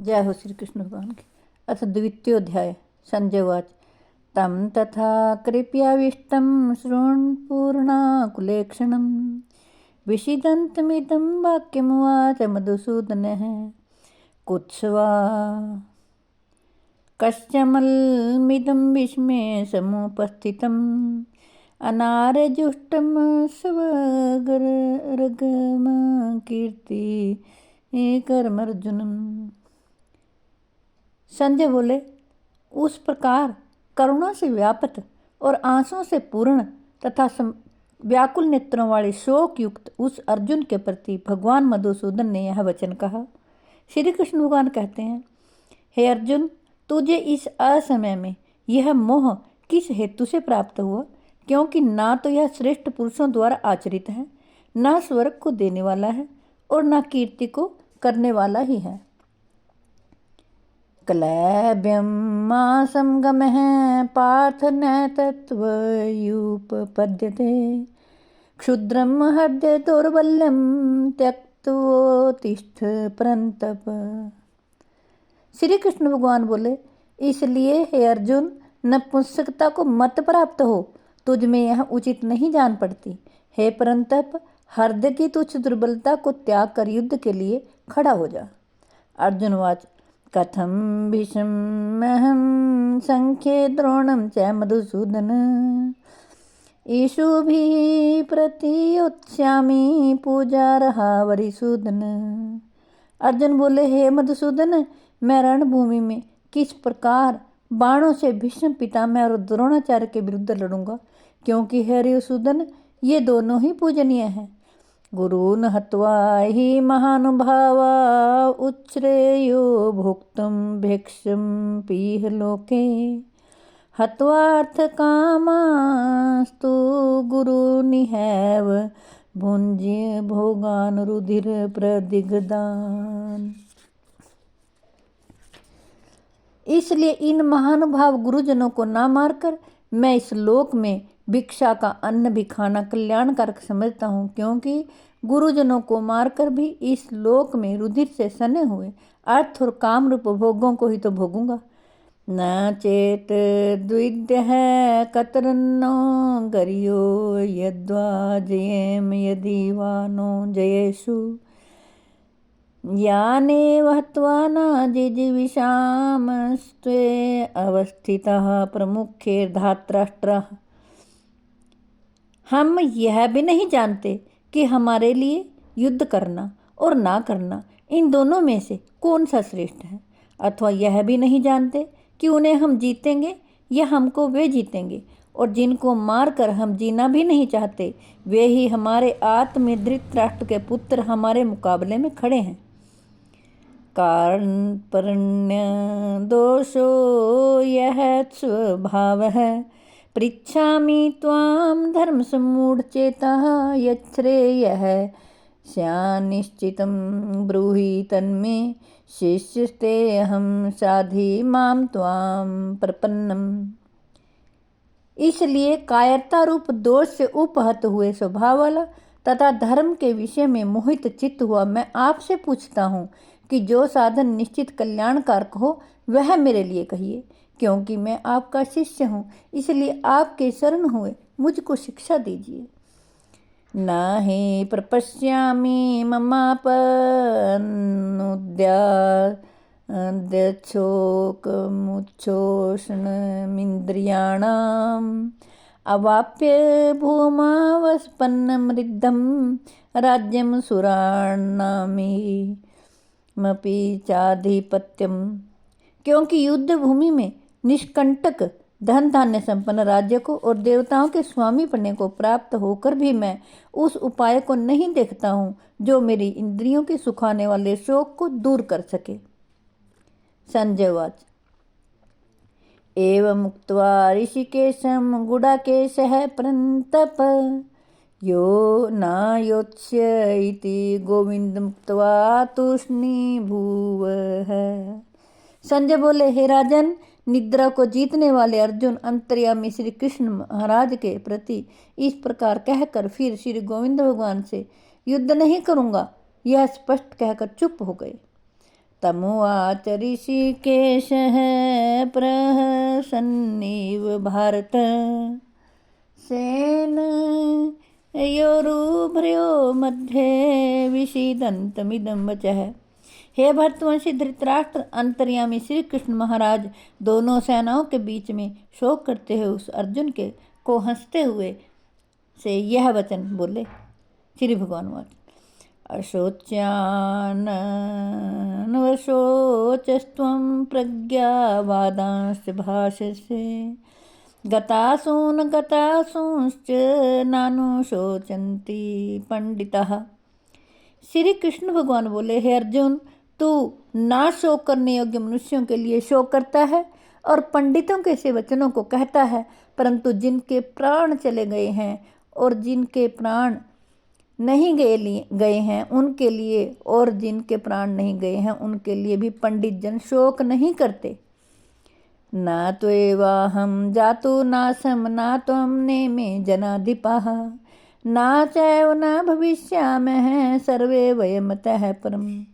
जय हो श्री कृष्ण भगवान की। अथ द्वितीयोध्याय। संजय उवाच तं तथा कृपयाविष्टं शृण्पूर्णाकुलेक्षणं विषीदन्तमिदं वाक्यमुवाच मधुसूदनः। कुत्स्वा कश्चमलमिदं विस्मये समुपस्थितम् अनार्यजुष्टं स्वगरगमकीर्ति कर्मर्जुनम्। संजय बोले, उस प्रकार करुणा से व्याप्त और आंसुओं से पूर्ण तथा व्याकुल नेत्रों वाले शोक युक्त उस अर्जुन के प्रति भगवान मधुसूदन ने यह वचन कहा। श्री कृष्ण भगवान कहते हैं, हे अर्जुन, तुझे इस असमय में यह मोह किस हेतु से प्राप्त हुआ? क्योंकि ना तो यह श्रेष्ठ पुरुषों द्वारा आचरित है, ना स्वर्ग को देने वाला है और ना कीर्ति को करने वाला ही है। क्लैब्यं मासंगमः पार्थ न तत्त्वयुपपद्यते क्षुद्रं हृदय दौर्बल्यं त्यक्तोत्तिष्ठ परन्तप। श्री कृष्ण भगवान बोले, इसलिए हे अर्जुन, नपुंसकता को मत प्राप्त हो, तुझ में यह उचित नहीं जान पड़ती। हे परंतप, हृदय की तुच्छ दुर्बलता को त्याग कर युद्ध के लिए खड़ा हो जा। अर्जुन वाच कथम भीष्महं संख्ये द्रोणं च मधुसूदन ईशुभिः प्रतियोत्स्यामि पूजार्हा वरिसूदन। अर्जुन बोले, हे मधुसूदन, मैं रणभूमि में किस प्रकार बाणों से भीष्म पितामह और द्रोणाचार्य के विरुद्ध लड़ूंगा, क्योंकि हे रिसूदन, ये दोनों ही पूजनीय हैं। गुरून् हत्वा हि महानुभावा उच्छ्रेयो भोक्तुं भिक्षं पीह लोके हत्वार्थकामास्तु गुरूनिहैव भुञ्ज्य भोगान् रुधिर प्रदिग्धान्। इसलिए इन महानुभाव गुरुजनों को ना मारकर मैं इस लोक में भिक्षा का अन्न भी खाना कल्याणकारक समझता हूँ, क्योंकि गुरुजनों को मारकर भी इस लोक में रुधिर से सने हुए अर्थ और काम रूप भोगों को ही तो भोगूंगा। न चेत द्विद्य है कतरन्नो गरियो यद्वा जयेम यदि वा नो जयेषु याने वहत्वा न जिजीविषामस्त्वे अवस्थितः प्रमुखे धातराष्ट्रः। हम यह भी नहीं जानते कि हमारे लिए युद्ध करना और ना करना, इन दोनों में से कौन सा श्रेष्ठ है, अथवा यह भी नहीं जानते कि उन्हें हम जीतेंगे या हमको वे जीतेंगे, और जिनको मारकर हम जीना भी नहीं चाहते, वे ही हमारे आत्म धृतराष्ट्र के पुत्र हमारे मुकाबले में खड़े हैं। कार्पण्य दोषो यह स्वभाव है पृच्छामि त्वां धर्म सम्मूढ़चेतः यच्छ्रेयः स्यान्निश्चितं ब्रूहि तन्मे शिष्यस्तेऽहं साधि मां त्वां प्रपन्नम्। इसलिए कायरता रूप दोष से उपहत हुए स्वभाव वाला तथा धर्म के विषय में मोहित चित्त हुआ मैं आपसे पूछता हूँ कि जो साधन निश्चित कल्याणकारक हो वह मेरे लिए कहिए, क्योंकि मैं आपका शिष्य हूँ, इसलिए आपके शरण हुए मुझको शिक्षा दीजिए। न हि प्रपश्यामि ममापनुद्याच्छोकमुच्छोषणमिन्द्रियाणाम् अवाप्य भूमावस्पन्नमृद्धं राज्यं सुराणामपि चाधिपत्यम्। क्योंकि युद्ध भूमि में निष्कंटक धन धान्य संपन्न राज्य को और देवताओं के स्वामी बनने को प्राप्त होकर भी मैं उस उपाय को नहीं देखता हूँ जो मेरी इंद्रियों के सुखाने वाले शोक को दूर कर सके। संजय उवाच एवं मुक्त्वा ऋषिकेशं गुडाकेशः परन्तप यो न योत्स्य इति गोविन्दमुक्त्वा तूष्णीभूवः। संजय बोले, हे राजन, निद्रा को जीतने वाले अर्जुन अंतर्यामी श्री कृष्ण महाराज के प्रति इस प्रकार कहकर फिर श्री गोविंद भगवान से युद्ध नहीं करूंगा यह स्पष्ट कहकर चुप हो गए। तमुवाच ऋषिकेशः प्रहसन्निव भारत सेनयोरुभयो मध्ये विषीदन्तमिदं वचः। हे भरतवंशी धृतराष्ट्र, अंतर्यामी श्री कृष्ण महाराज दोनों सेनाओं के बीच में शोक करते हुए उस अर्जुन के को हंसते हुए से यह वचन बोले। श्री भगवान वाच अशोच्यानवशोचस्त्वं प्रज्ञावादांश्च भाषसे गतासूंश्च नानुशोचन्ति पंडिताः। श्री कृष्ण भगवान बोले, हे अर्जुन, तू ना शोक करने योग्य मनुष्यों के लिए शोक करता है और पंडितों के से वचनों को कहता है, परंतु जिनके प्राण चले गए हैं और जिनके प्राण नहीं गए हैं उनके लिए, और जिनके प्राण नहीं गए हैं उनके लिए भी पंडित जन शोक नहीं करते। न त्वेवाहं जातु नासं न त्वं नेमे जनाधिपाः न चैव न भविष्यामः सर्वे वयमतः परम्।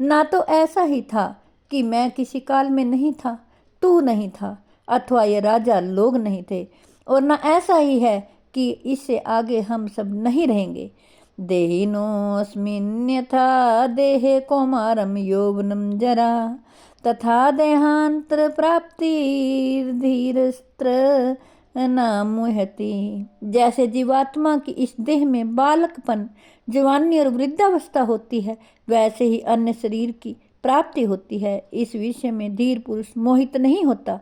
ना तो ऐसा ही था कि मैं किसी काल में नहीं था, तू नहीं था, अथवा ये राजा लोग नहीं थे, और न ऐसा ही है कि इससे आगे हम सब नहीं रहेंगे। देहिनोऽस्मिन्यथा देहे कौमारं यौवनं जरा तथा देहांतर प्राप्तिर्धीरस्त्र न मुह्यति। जैसे जीवात्मा की इस देह में बालकपन, जवानी और वृद्धावस्था होती है, वैसे ही अन्य शरीर की प्राप्ति होती है। इस विषय में धीर पुरुष मोहित नहीं होता।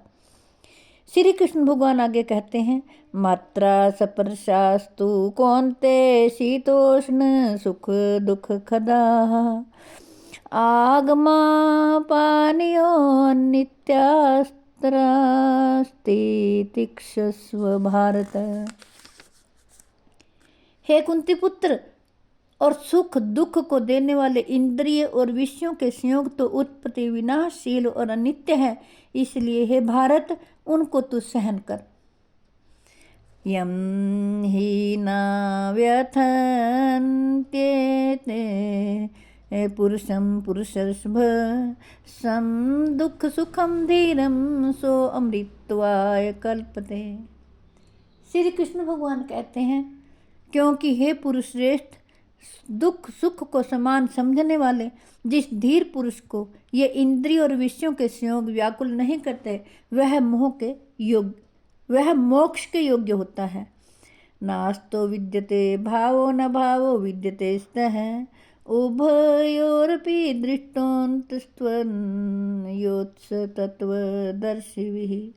श्री कृष्ण भगवान आगे कहते हैं, मात्रा सपर्शास्तु कौन्ते शीतोष्ण सुख दुख खदा आगमा पानियो नित्यास्त्रास्ति तिक्षस्व भारत। हे कुंती पुत्र, और सुख दुख को देने वाले इंद्रिय और विषयों के संयोग तो उत्पत्ति विनाशशील और अनित्य है, इसलिए हे भारत उनको तू सहन कर। यम ही न व्यथन्त्येते पुरुषं पुरुषर्षभ सम दुख सुखम धीरम सो अमृतवाय कल्पते। श्री कृष्ण भगवान कहते हैं, क्योंकि हे पुरुष श्रेष्ठ, दुख सुख को समान समझने वाले जिस धीर पुरुष को ये इंद्रिय और विषयों के संयोग व्याकुल नहीं करते, वह मोक्ष के योग्य होता है। नास्तो विद्यते भावो न भावो विद्यते स्तः उभयोरपि दृष्टोऽन्तस्त्वन्योत्स तत्वदर्शिभिः।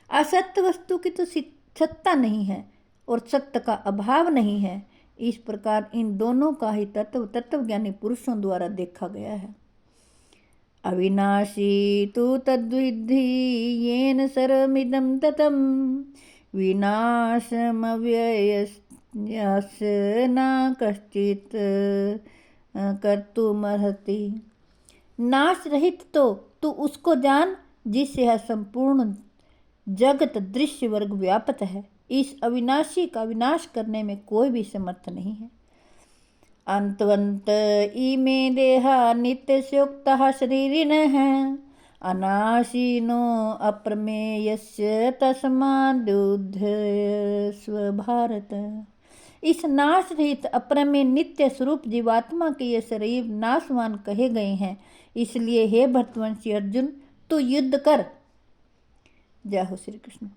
असत्य वस्तु की तो सत्ता नहीं है और सत्य का अभाव नहीं है। इस प्रकार इन दोनों का ही तत्वज्ञानी पुरुषों द्वारा देखा गया है। अविनाशी तु तद्विद्धि येन सर्वमिदं ततं विनाशमव्ययस्य न कश्चित् कर्तुमर्हति। नाश रहित तो तू उसको जान जिससे यह संपूर्ण जगत दृश्य वर्ग व्याप्त है। इस अविनाशी का विनाश करने में कोई भी समर्थ नहीं है। अंतवंत इमे देहा नित्यस्योक्तः शरीरिणः अनाशिनो अप्रमेयस्य तस्माद्युध्यस्व भारत। इस नाश रहित अप्रमेय नित्य स्वरूप जीवात्मा के ये शरीर नाशवान कहे गए हैं, इसलिए हे भरतवंशी अर्जुन, तू युद्ध कर। जय हो श्री कृष्ण।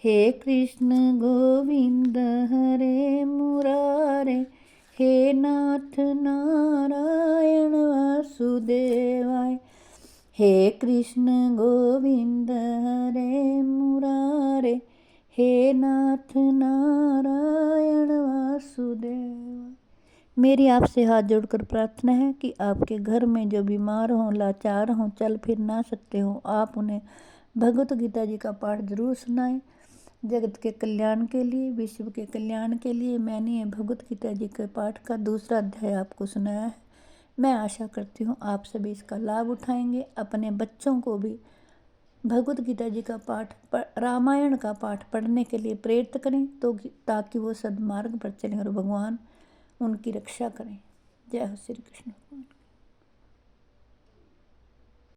हे कृष्ण गोविंद हरे मुरारे, हे नाथ नारायण वासुदेवाय। हे कृष्ण गोविंद हरे मुरारे, हे नाथ नारायण वासुदेवाय। मेरी आपसे हाथ जोड़कर प्रार्थना है कि आपके घर में जो बीमार हों, लाचार हों, चल फिर ना सकते हों, आप उन्हें भगवत गीता जी का पाठ जरूर सुनाएं। जगत के कल्याण के लिए, विश्व के कल्याण के लिए मैंने ये भगवत गीता जी के पाठ का दूसरा अध्याय आपको सुनाया है। मैं आशा करती हूँ आप सभी इसका लाभ उठाएंगे। अपने बच्चों को भी भगवत गीता जी का पाठ, रामायण का पाठ पढ़ने के लिए प्रेरित करें, तो ताकि वो सद्मार्ग पर चलें और भगवान उनकी रक्षा करें। जय हो श्री कृष्ण।